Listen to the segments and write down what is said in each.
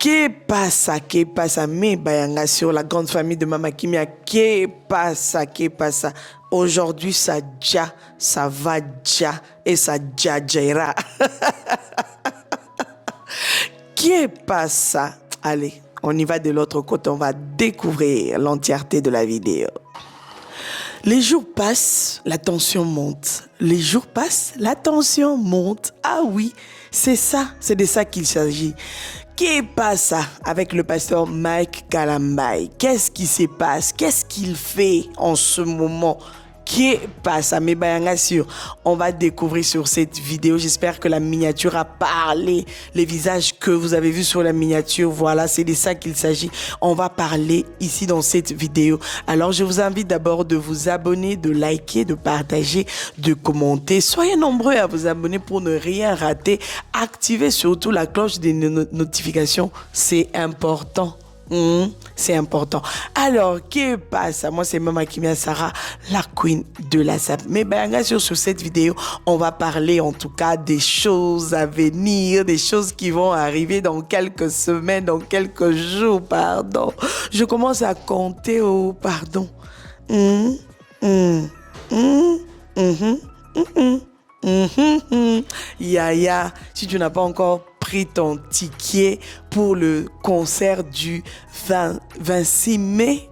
Que pasa, me bayanga sur la grande famille de Mama Kimia. Que pasa. Aujourd'hui, ça va déjà et ça jaira. Que pasa. Allez, on y va de l'autre côté, on va découvrir l'entièreté de la vidéo. Les jours passent, la tension monte. Les jours passent, la tension monte. Ah oui, c'est ça, c'est de ça qu'il s'agit. Qu'est-ce qui passe avec le pasteur Mike Kalambai? Qu'est-ce qui se passe? Qu'est-ce qu'il fait en ce moment? Qui passe à Mebayanga sur? On va découvrir sur cette vidéo. J'espère que la miniature a parlé. Les visages que vous avez vus sur la miniature, voilà, c'est de ça qu'il s'agit. On va parler ici dans cette vidéo. Alors, je vous invite d'abord de vous abonner, de liker, de partager, de commenter. Soyez nombreux à vous abonner pour ne rien rater. Activez surtout la cloche des notifications. C'est important. C'est important. Alors, qu'est-ce qui passe? Moi, c'est Mama Kimia Sarah, la queen de la SAP. Mais bien sûr, sur cette vidéo, on va parler en tout cas des choses à venir, des choses qui vont arriver dans quelques semaines, dans quelques jours, pardon. Je commence à compter au pardon. Yaya, si tu n'as pas encore pris ton ticket pour le concert du 26 mai,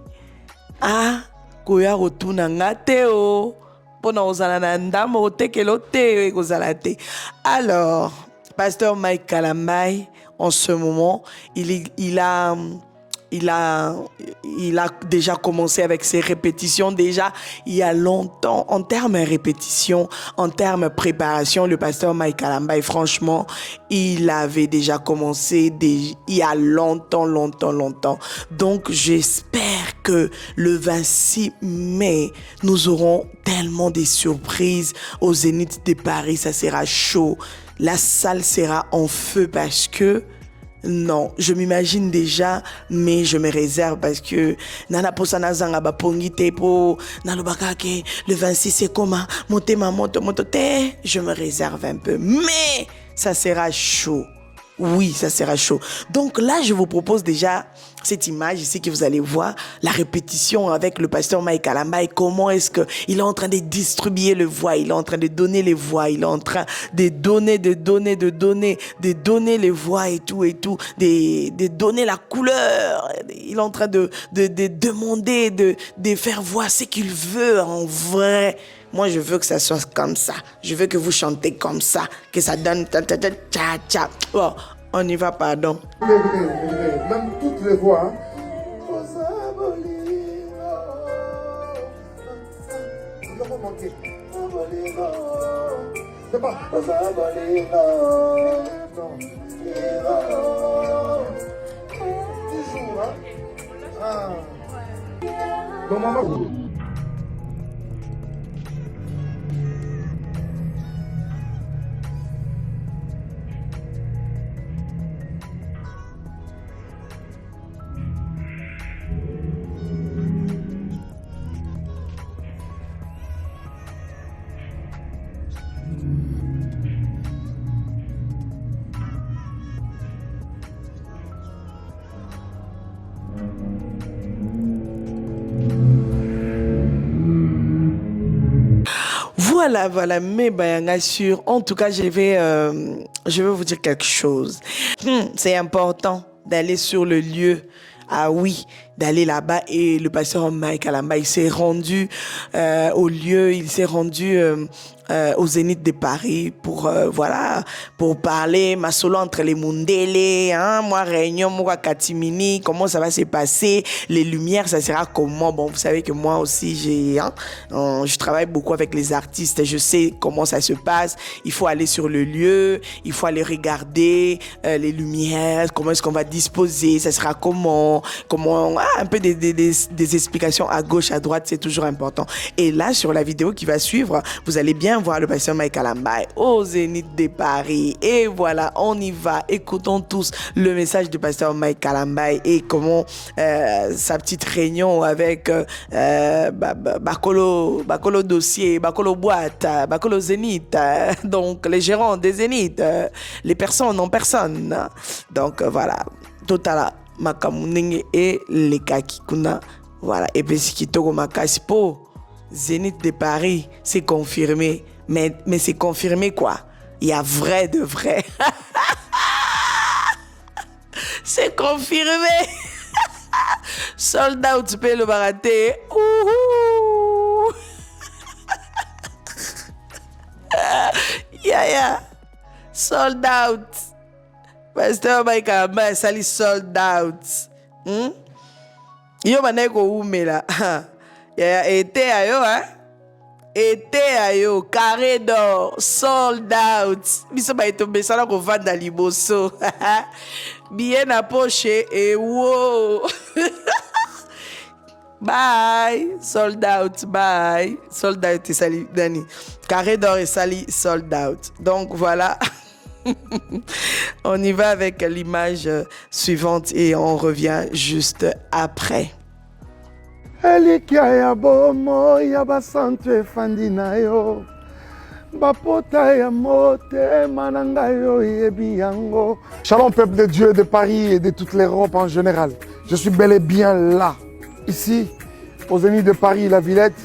ah, koya rotuna ngateo, pona ozala na ndamo otekelo te kozala te. Alors, pasteur Mike Kalambai, en ce moment, il a déjà commencé avec ses répétitions déjà il y a longtemps. En termes de répétition, en termes de préparation, le pasteur Mike Kalambai, franchement, il avait déjà commencé il y a longtemps. Donc, j'espère que le 26 mai, nous aurons tellement de surprises au Zénith de Paris. Ça sera chaud. La salle sera en feu parce que non, je m'imagine déjà, mais je me réserve parce que nana posana zanga ba pongite po nalobakake le 26 c'est comment monter ma moto te, je me réserve un peu, mais ça sera chaud. Oui, ça sera chaud. Donc là, je vous propose déjà cette image ici que vous allez voir, la répétition avec le pasteur Mike Kalambai. Comment est-ce qu'il est en train de distribuer le voix, il est en train de donner les voix, il est en train de donner les voix et tout, de donner la couleur. Il est en train de demander, de faire voir ce qu'il veut en vrai. Moi, je veux que ça soit comme ça. Je veux que vous chantez comme ça, que ça donne tcha. Oh, on y va, pardon. Même toutes les voix. C'est pas. Toujours, hein? Ah. Donc, maman. Voilà, mais bayanga sûr. En tout cas, je vais vous dire quelque chose. C'est important d'aller sur le lieu. Ah oui, d'aller là-bas. Et le pasteur Mike Kalambai, il s'est rendu au lieu, il s'est rendu au Zénith de Paris pour parler ma solo entre les Mundele, hein, moi réunion, moi Katimini, comment ça va se passer, les lumières, ça sera comment. Bon, vous savez que moi aussi je travaille beaucoup avec les artistes, je sais comment ça se passe. Il faut aller sur le lieu, il faut aller regarder les lumières, comment est-ce qu'on va disposer, ça sera comment, un peu des explications à gauche, à droite, c'est toujours important. Et là, sur la vidéo qui va suivre, vous allez bien voir le pasteur Mike Kalambai au Zénith de Paris. Et voilà, on y va. Écoutons tous le message du pasteur Mike Kalambai et comment sa petite réunion avec Bakolo Dossier, Bakolo Boîte, Bakolo Zénith, donc les gérants des Zénith, les personnes en personne. Donc voilà. totala makamunenge et les kakikuna. Voilà, et puis si kitoko makasi po Zénith de Paris, c'est confirmé. Mais c'est confirmé quoi? Il y a vrai de vrai. C'est confirmé. Sold out, tu peux le barater. Yeah. Sold out. Pasteur Mike Alamba, sali sold out. Yo maneko umela. Été ayo, hein? Été ayo, carré d'or, sold out. Biso ba etombe sala ko vanda liboso. Bien à poche et wow. Bye, sold out, bye. Sold out et sali Dani. Carré d'or et sali sold out. Donc voilà. On y va avec l'image suivante et on revient juste après. Elikia ya bomo ya basantu efandi na yo bapota ya motema na ngai yo yebi yango. Shalom peuple de Dieu de Paris et de toute l'Europe en général. Je suis bel et bien là, ici, au Zénith de Paris, la Villette.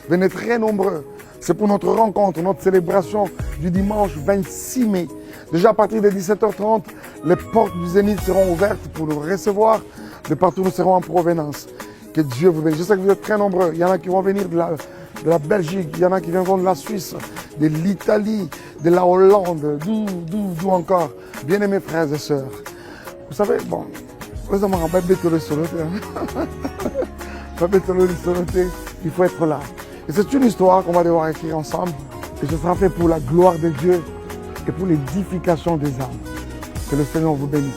Venez très nombreux. C'est pour notre rencontre, notre célébration du dimanche 26 mai. Déjà à partir de 17h30, les portes du Zénith seront ouvertes pour nous recevoir. De partout nous serons en provenance. Que Dieu vous bénisse. Je sais que vous êtes très nombreux. Il y en a qui vont venir de la Belgique, il y en a qui viendront de la Suisse, de l'Italie, de la Hollande, d'où encore. Bien-aimés frères et sœurs. Vous savez, bon, il faut être là. Et c'est une histoire qu'on va devoir écrire ensemble. Et ce sera fait pour la gloire de Dieu et pour l'édification des âmes. Que le Seigneur vous bénisse.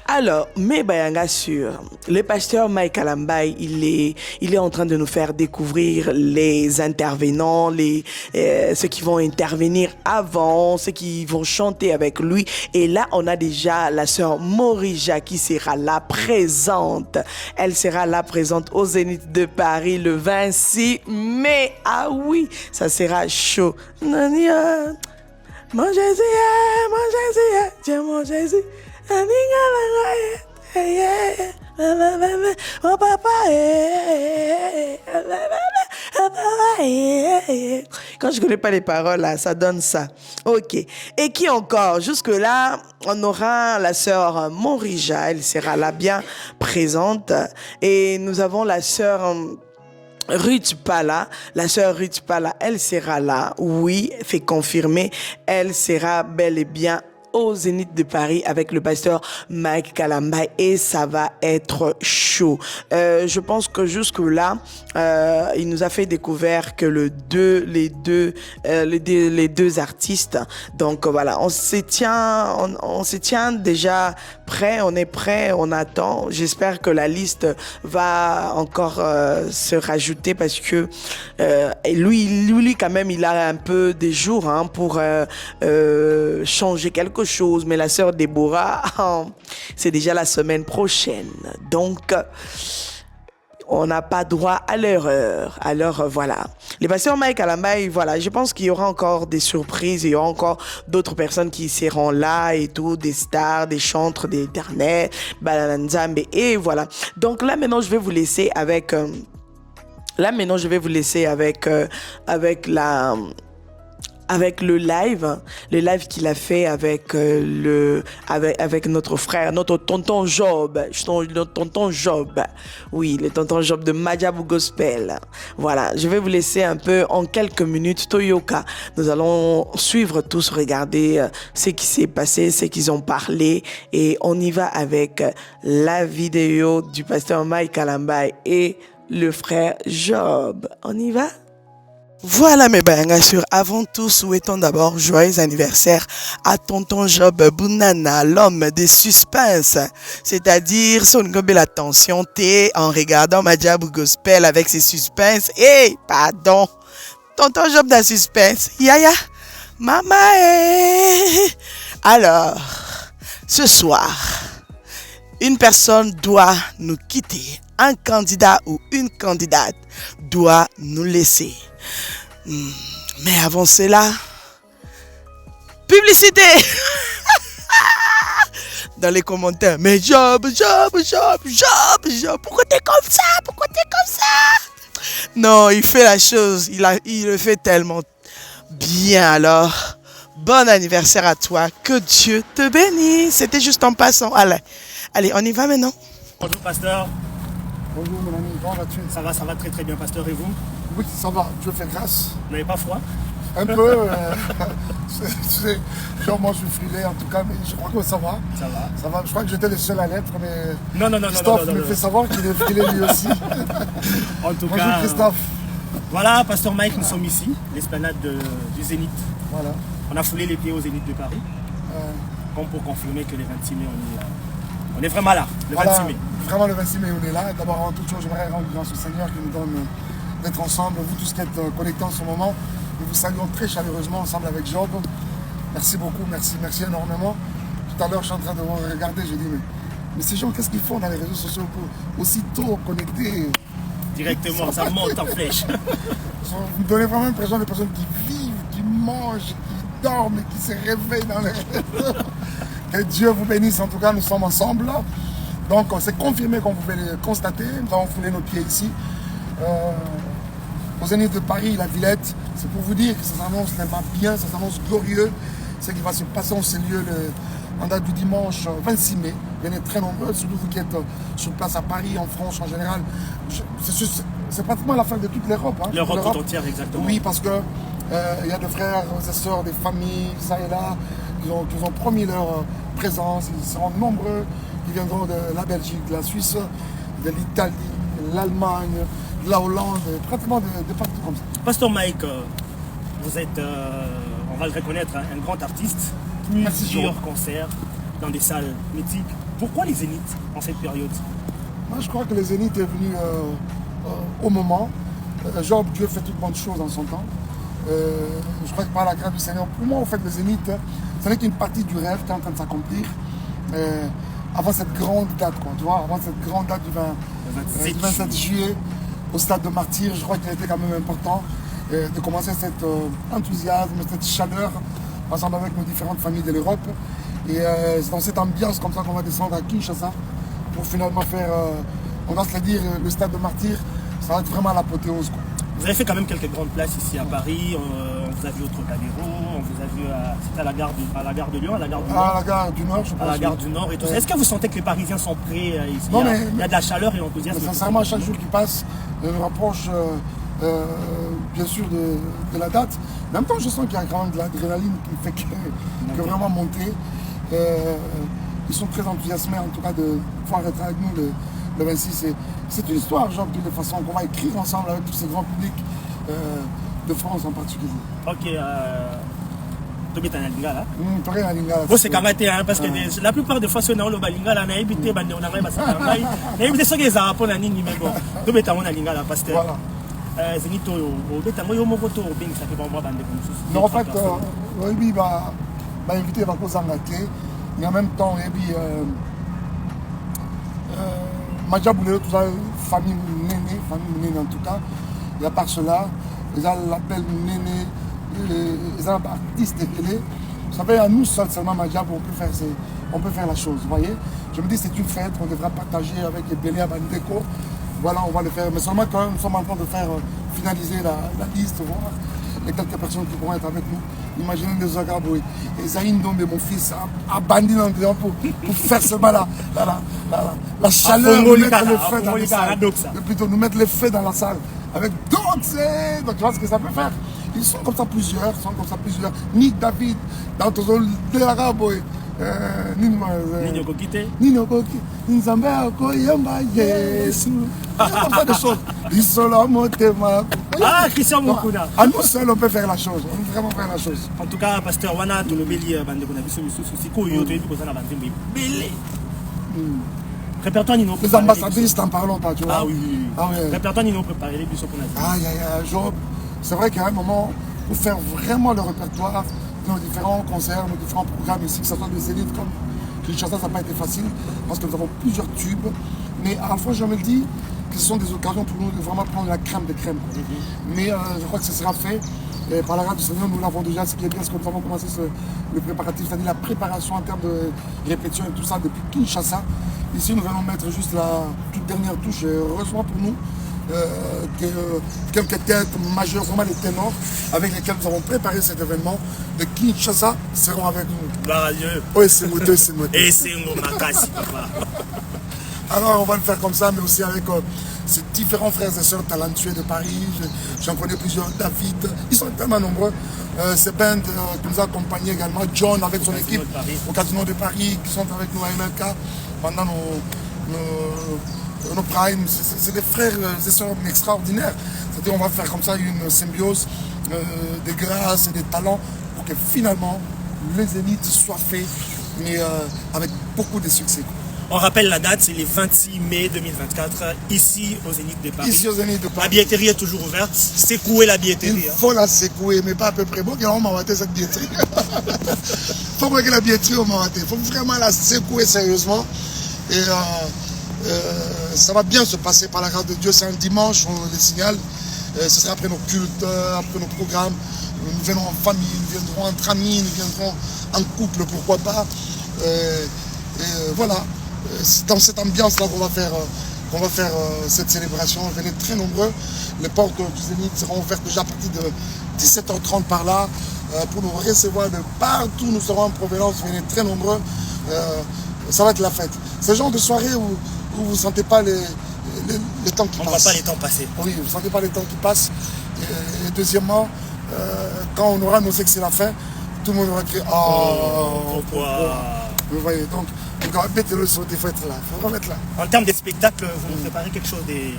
Alors, mais Bayanga sûr, le pasteur Mike Alamba, il est en train de nous faire découvrir les intervenants, ceux qui vont intervenir avant, ceux qui vont chanter avec lui. Et là, on a déjà la sœur Morija qui sera là présente. Elle sera là présente au Zénith de Paris le 26 mai. Ah oui, ça sera chaud. Mon Jésus, Dieu mon Jésus. Oh papa, quand je connais pas les paroles là, ça donne ça. Ok. Et qui encore? Jusque là, on aura la sœur Morija, elle sera là bien présente. Et nous avons la sœur Ruth Pala, la sœur Ruth Pala, elle sera là. Oui, fait confirmer, elle sera bel et bien au Zénith de Paris avec le pasteur Mike Alamba et ça va être chaud. Je pense que jusque là, il nous a fait découvrir que les deux artistes. Donc voilà, on se tient déjà prêt, on est prêt, on attend. J'espère que la liste va encore se rajouter parce que lui quand même, il a un peu des jours pour changer quelque chose, mais la sœur Déborah, c'est déjà la semaine prochaine. Donc, on n'a pas droit à l'erreur. Alors, voilà. Les pasteurs Mike Alamba, voilà, je pense qu'il y aura encore des surprises, il y aura encore d'autres personnes qui seront là et tout, des stars, des chantres d'éternel, Balanzambe, et voilà. Donc là, maintenant, je vais vous laisser avec... avec le live qu'il a fait avec notre frère, notre tonton Job. Oui, le tonton Job de Majabu Gospel. Voilà, je vais vous laisser un peu en quelques minutes. Toyoka, nous allons suivre tous, regarder ce qui s'est passé, ce qu'ils ont parlé, et on y va avec la vidéo du pasteur Mike Alamba et le frère Job. On y va? Voilà mes bien sûr, avant tout, souhaitons d'abord joyeux anniversaire à tonton Job Bounana, l'homme des suspens. C'est-à-dire, son belle attention, t'es en regardant Majabu Gospel avec ses suspens. Pardon, tonton Job d'un suspense. Yaya, maman. Alors, ce soir, une personne doit nous quitter. Un candidat ou une candidate doit nous laisser. Mais avant cela, publicité dans les commentaires. Mais Job, pourquoi t'es comme ça? Pourquoi t'es comme ça? Non, il fait la chose, il le fait tellement bien. Alors, bon anniversaire à toi, que Dieu te bénisse. C'était juste en passant. Allez, on y va maintenant. Bonjour pasteur. Bonjour mon ami, comment vas-tu? Ça va très très bien pasteur, et vous? Oui, ça va, Dieu fait grâce. Vous n'avez pas froid? Un peu, tu sais, genre moi je suis frilé en tout cas, mais je crois que ça va. Ça va. Ça va, je crois que j'étais le seul à l'être, mais Non. Christophe me fait savoir qu'il est frilé lui aussi. En tout Bonjour cas, Christophe. voilà, pasteur Mike, nous sommes ici, l'esplanade du Zénith. Voilà. On a foulé les pieds au Zénith de Paris, comme pour confirmer que le 26 mai, on est vraiment là, le Voilà, 26 mai. vraiment le 26 mai on est là. D'abord avant toute chose, j'aimerais rendre grâce au Seigneur qui nous donne d'être ensemble. Vous tous qui êtes connectés en ce moment, nous vous saluons très chaleureusement ensemble avec Job. Merci beaucoup, merci énormément. Tout à l'heure, je suis en train de vous regarder, j'ai dit, mais ces gens, qu'est-ce qu'ils font dans les réseaux sociaux pour aussitôt connecter? Directement, ça monte en flèche. Vous me donnez vraiment l'impression des personnes qui vivent, qui mangent, qui dorment et qui se réveillent dans les réseaux. Que Dieu vous bénisse, en tout cas, nous sommes ensemble. Donc, c'est confirmé comme vous pouvez le constater. Nous avons foulé nos pieds ici. Au Zénith de Paris, la Villette, c'est pour vous dire que ça s'annonce tellement bien, ça s'annonce glorieux. Ce qui va se passer en ces lieux en date du dimanche 26 mai. Venez très nombreux, surtout vous qui êtes sur place à Paris, en France en général. C'est pratiquement la fin de toute l'Europe. Hein, L'Europe tout entière, exactement. Oui, parce que il y a des frères et sœurs, des familles, ça et là, qui ont promis leur présence. Ils seront nombreux. Ils viendront de la Belgique, de la Suisse, de l'Italie, de l'Allemagne, de la Hollande, pratiquement de partout comme ça. Pasteur Mike, vous êtes, on va le reconnaître, un grand artiste. Plusieurs concerts dans des salles mythiques. Pourquoi les Zéniths en cette période? Moi, je crois que le Zénith est venu au moment. Job, Dieu fait toutes bonnes choses en son temps. Je crois que par la grâce du Seigneur, pour moi, en fait, le Zénith, ce n'est qu'une partie du rêve qui est en train de s'accomplir. Avant cette grande date, quoi, tu vois, avant cette grande date du 27 juillet, au stade de Martyrs, je crois qu'il était quand même important de commencer cet enthousiasme, cette chaleur, ensemble avec nos différentes familles de l'Europe. Et c'est dans cette ambiance comme ça qu'on va descendre à Kinshasa pour finalement faire, on va se le dire, le stade de Martyrs, ça va être vraiment l'apothéose. Vous avez fait quand même quelques grandes places ici à Paris, on vous a vu au Trocadéro, on vous a vu c'était à la gare de Lyon, à la gare du Nord. À la gare du Nord, je pense. À la gare du Nord et tout ça. Est-ce que vous sentez que les Parisiens sont prêts ici? Non, il y a de la chaleur et l'enthousiasme. Sincèrement, chaque jour qui passe, je me rapproche bien sûr de la date. En même temps, je sens qu'il y a quand même de l'adrénaline qui fait que vraiment monter. Ils sont très enthousiasmés en tout cas de pouvoir être avec nous le 26. C'est une histoire, genre, de toute façon, qu'on va écrire ensemble avec tous ces grands publics de France en particulier. Ok, Tobeta na lingala. Toke na lingala. Vous c'est kamaté, hein, parce que la plupart des fois, si on a le balingala, on a évité, on a évité ce qu'ils ont pour la ligne, mais bon, Tobeta na lingala, parce que Zénith, au Beta, moi, au Mokoto, au Bing, ça fait pas moi, bande de non, en fait, oui, bah, invité à cause d'Angaté, mais en même temps, et puis, Madja Boulé, tout ça, famille Néné en tout cas, et à part cela, ils ont l'appel Néné, ils ont artistes de télé. Vous savez, à nous seuls, seulement Madja, on peut faire la chose, vous voyez. Je me dis, c'est une fête, on devra partager avec les Bélé à Bandeko. Voilà, on va le faire. Mais seulement quand même, nous sommes en train de faire finaliser la liste, voir les quelques personnes qui pourront être avec nous. Imaginez les Ogaboué et Zahine Dombe, mon fils, a bandit dans le pour faire seulement la chaleur, nous mettre le feu dans la salle. Plutôt nous mettre le feu dans la salle avec d'autres. Donc tu vois ce que ça peut faire. Ils sont comme ça plusieurs, Nick David, dans ton zone de l'Araboué. Nino Kokite. Nino Koki. Nzambe akoyamba Yesu. Comme ça des choses. Isolo motema. Ah, Christian Mokuna. À nous seuls, on peut faire la chose. On peut vraiment faire la chose. En tout cas, pasteur Wana, tu le bélis, bande qu'on a vu sur ce coup, il y a eu pour ça la bande belé. Répertoire Nino. Les ambassadrices, t'en parlons pas, tu vois. Ah oui. Répertoire Nino préparé les buissons pour la Aïe, Job. C'est vrai qu'à un moment, pour faire vraiment le répertoire, nos différents concerts, nos différents programmes ici, que ce soit des Zénith comme Kinshasa, ça n'a pas été facile parce que nous avons plusieurs tubes. Mais à la fois, je me le dis, que ce sont des occasions pour nous de vraiment prendre la crème des crèmes. Mais je crois que ce sera fait. Et par la grâce du Seigneur, nous l'avons déjà. Ce qui est bien, c'est que nous avons commencé le préparatif, c'est-à-dire la préparation en termes de répétition et tout ça depuis Kinshasa. Ici, nous allons mettre juste la toute dernière touche. Et heureusement pour nous, quelques têtes majeures, vraiment les ténors, avec lesquels nous avons préparé cet événement de Kinshasa seront avec nous. Oui, c'est moteur, c'est moteur. Et c'est Makasi. Alors on va le faire comme ça, mais aussi avec ces différents frères et sœurs talentueux de Paris. J'en connais plusieurs, David, ils sont tellement nombreux. Ces bands qui nous a accompagnés également, John avec son équipe au Casino de Paris, qui sont avec nous à MLK pendant nos primes. C'est des frères et sœurs extraordinaires. C'est-à-dire on va faire comme ça une symbiose de grâce et de talents pour que finalement les Zénith soient faits, mais avec beaucoup de succès. On rappelle la date, c'est le 26 mai 2024, ici au Zénith de Paris. Ici au Zénith de Paris. La billetterie est toujours ouverte. Secouez la billetterie. Il faut la secouer, mais pas à peu près. Bon, on m'a raté cette billetterie. Il faut que la billetterie, on m'a raté. Il faut vraiment la secouer sérieusement. Et ça va bien se passer par la grâce de Dieu. C'est un dimanche, on le signale. Ce sera après nos cultes, après nos programmes. Nous viendrons en famille, nous viendrons entre amis, nous viendrons en couple, pourquoi pas. Voilà. C'est dans cette ambiance-là qu'on va faire cette célébration. Venez très nombreux. Les portes du Zénith seront ouvertes déjà à partir de 17h30 par là pour nous recevoir de partout. Nous serons en provenance. Venez très nombreux. Ça va être la fête. C'est le genre de soirée où vous ne sentez pas les temps qui passent. On ne voit pas les temps passer. Oui, vous ne sentez pas les temps qui passent. Et deuxièmement, quand on aura annoncé que c'est la fin, tout le monde va crier « Oh, pourquoi ?» Vous voyez, donc mettez-le sur, il faut être là, il faut remettre là. En termes de spectacle, vous nous préparez quelque chose de...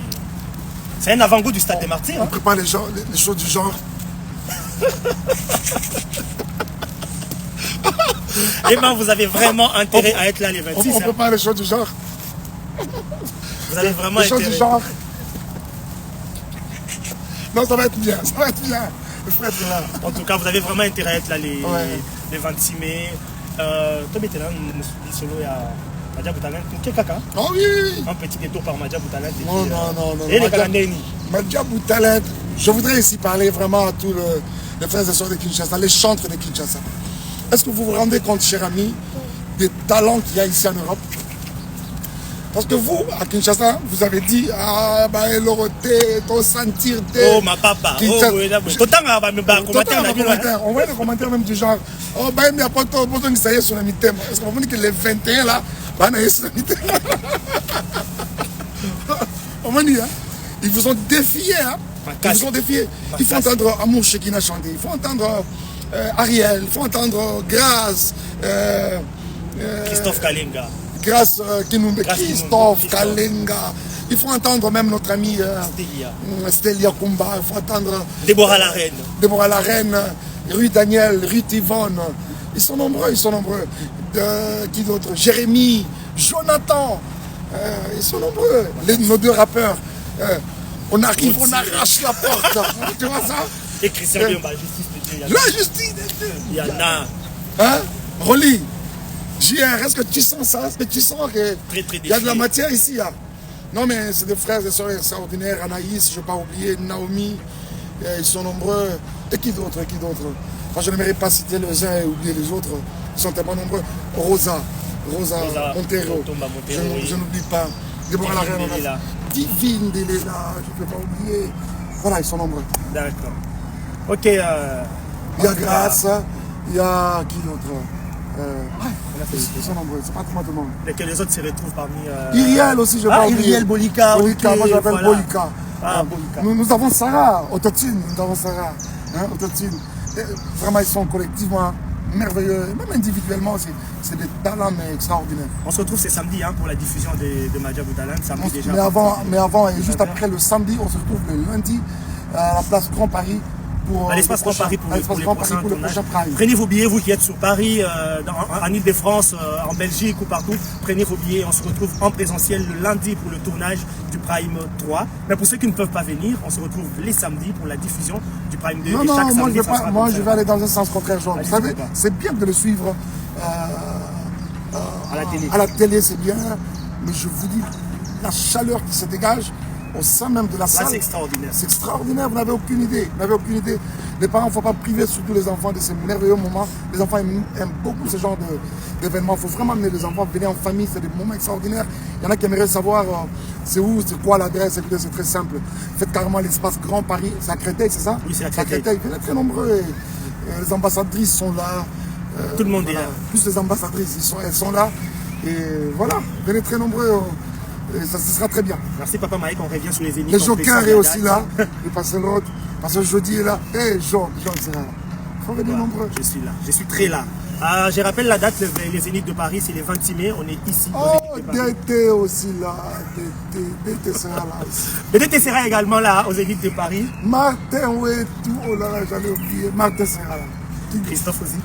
C'est un avant-goût du Stade des Martyrs. On prépare les choses du genre. Eh bien, vous avez vraiment intérêt à être là les 26. On prépare les choses du genre. Vous avez vraiment les choses intérêt. Du genre. Non, ça va être bien, ça va être bien. Il faut être là. En tout cas, vous avez vraiment intérêt à être là les 26 mai. Toi, tu es là, nous solo à Madja Boutalent. Quel caca? Oh oui, oui. Un petit détour par Madja Boutalent. Non. Et les Kalandeni. Madja Boutalent. Je voudrais ici parler vraiment à tous les frères et sœurs de Kinshasa, les chantres de Kinshasa. Est-ce que vous vous rendez compte, cher ami, des talents qu'il y a ici en Europe? Parce que vous, à Kinshasa, vous avez dit, ah, bah, l'oroté, ton sentir oh, ma papa. Kinshasa. Oh, on voit des commentaires même du genre, oh, bah, il n'y a pas de qui s'aille sur la mi-thème. Est-ce qu'on va dire que les 21 là, bah, on est sur la mi-thème. On m'a dit, hein, ils vous ont défié, hein. Ils vous ont défié. Il faut entendre Amour Chekina chanter, il faut entendre Ariel, il faut entendre Grâce, Christophe Kalenga. Grâce Christophe Kalenga. Il faut entendre même notre ami Stélia Kumba. Il faut entendre Déborah la Reine. Déborah la Reine, Rue Daniel, Rue Yvonne. Ils sont nombreux, ils sont nombreux. Qui d'autre? Jérémy, Jonathan. Ils sont nombreux. Nos deux rappeurs. On arrive, on arrache la porte. Tu vois ça? Et Christian Diomba, justice de Dieu. La justice de Dieu. Il y en a. Hein? Rolly. JR, est-ce que tu sens ça? Est-ce que tu sens qu'il y a de la matière ici? Hein? Non, mais c'est des frères et sœurs extraordinaires. Anaïs, je ne vais pas oublier, Naomi, ils sont nombreux. Et qui d'autre? Enfin, je n'aimerais pas citer les uns et oublier les autres. Ils sont tellement nombreux. Rosa Montero. Je n'oublie pas. Déborah la Reine. Divine Delela, je ne peux pas oublier. Voilà, ils sont nombreux. D'accord. Ok. Il y a Grâce, il y a qui d'autre? Ils sont nombreux, c'est pas tout le monde. Et que les autres se retrouvent parmi. Iriel aussi, je parle. Iriel Bolika. Bolika, moi j'appelle voilà. Bolika. Bolika. Nous avons Sarah, Autotune, Autotune. Vraiment, ils sont collectivement merveilleux, même individuellement aussi. C'est des talents mais extraordinaires. On se retrouve ce samedi pour la diffusion de Madja Boutalent. Mais avant, et juste après le samedi, on se retrouve le lundi à la place Grand Paris. À l'espace Grand Paris pour le prochain Prime. Prenez vos billets, vous qui êtes sur Paris, en Ile-de-France, en Belgique ou partout. Prenez vos billets. On se retrouve en présentiel le lundi pour le tournage du Prime 3. Mais pour ceux qui ne peuvent pas venir, on se retrouve les samedis pour la diffusion du Prime 2. Moi je vais aller dans un sens contraire. Genre, vous savez, c'est bien de le suivre à la télé. À la télé, c'est bien. Mais je vous dis, la chaleur qui se dégage, au sein même de la salle. C'est extraordinaire. C'est extraordinaire, vous n'avez aucune idée. Vous n'avez aucune idée. Les parents, il ne faut pas priver surtout les enfants de ces merveilleux moments. Les enfants aiment beaucoup ce genre d'événements. Il faut vraiment amener les enfants, venir en famille, c'est des moments extraordinaires. Il y en a qui aimeraient savoir c'est où, c'est quoi l'adresse. Écoutez, c'est très simple. Faites carrément l'espace Grand Paris. C'est à Créteil, c'est ça? Oui, c'est à Créteil. Venez très nombreux. Et les ambassadrices sont là. Tout le monde est là. Plus les ambassadrices, elles sont là. Et voilà, venez très nombreux. Et ça, ce sera très bien. Merci Papa Mike, on revient sur les énigmes. Le Joker est aussi là. Le Pasteur Road. Parce que jeudi est là. Et Jean sera là. Il faut venir nombreux. Je suis là, je suis très là. Je rappelle la date, les Zéniths de Paris, c'est les 26 mai, on est ici. Oh, DT aussi là. DT sera là aussi. DT sera également là, aux Zéniths de Paris. Martin, ouais, tout. Oh là là, j'allais oublier. Martin sera là. Christophe aussi.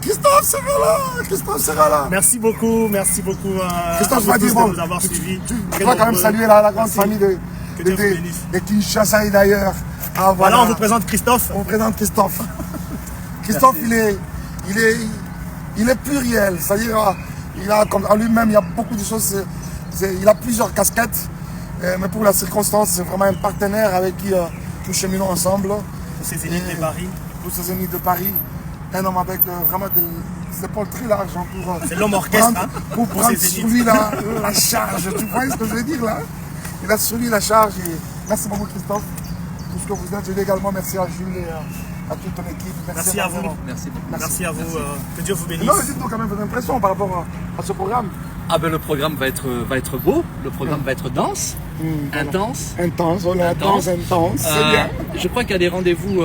Christophe sera là. Christophe sera là. Merci beaucoup, merci beaucoup. Christophe à va vous tous dire, de nous avoir suivis. Tu dois quand même saluer la grande famille de Kinshasa d'ailleurs. Ah, voilà, on vous présente Christophe. On vous présente Christophe. Christophe, il est pluriel. C'est-à-dire, en lui-même, il y a beaucoup de choses. Il a plusieurs casquettes. Mais pour la circonstance, c'est vraiment un partenaire avec qui nous cheminons ensemble. Pour ces Zéniths de Paris. Pour ces Zéniths de Paris. Un homme avec vraiment des épaules très larges. C'est l'homme orchestre. Pour prendre sur lui la charge. Tu vois ce que je veux dire là? Il a sur lui la charge. Et merci beaucoup Christophe. Tout ce que vous êtes. Je dis également merci à Jules et à toute ton équipe. Merci à vous. Merci beaucoup. Merci à vous. Que Dieu vous bénisse. Non, mais dites-nous quand même vos impressions par rapport à ce programme. Ah ben le programme va être beau, le programme va être dense, intense. Intense, on est intense. C'est bien. Je crois qu'il y a des rendez-vous,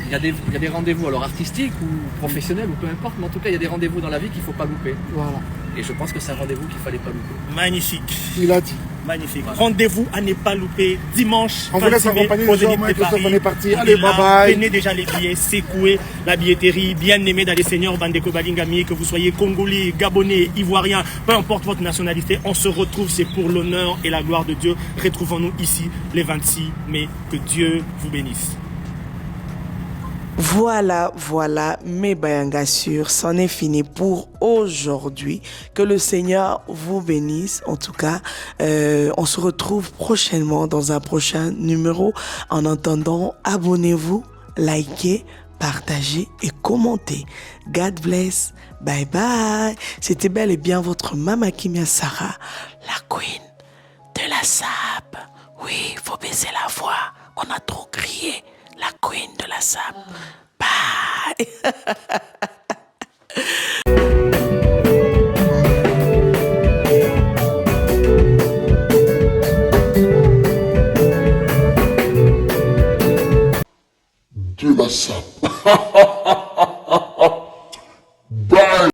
il y a des rendez-vous alors artistiques ou professionnels ou peu importe, mais en tout cas il y a des rendez-vous dans la vie qu'il ne faut pas louper. Voilà. Et je pense que c'est un rendez-vous qu'il ne fallait pas louper. Magnifique. Il a dit. Magnifique. Voilà. Rendez-vous à ne pas louper dimanche. On vous laisse accompagner les gens, Christophe, on est parti. Allez, bye bye. Prenez déjà les billets, secouez la billetterie. Bien aimé dans les seigneurs Bandeko Balingami, que vous soyez congolais, gabonais, ivoirien, peu importe votre nationalité, on se retrouve, c'est pour l'honneur et la gloire de Dieu. Retrouvons-nous ici les 26 mai. Que Dieu vous bénisse. Voilà, mes bayangassures, c'en est fini pour aujourd'hui. Que le Seigneur vous bénisse. En tout cas, on se retrouve prochainement dans un prochain numéro. En attendant, abonnez-vous, likez, partagez et commentez. God bless. Bye bye. C'était bel et bien votre Mama Kimia Sarah, la queen de la sap. Oui, faut baisser la voix. On a trop crié. La queen de la sap. Bye. De la sap. Bye.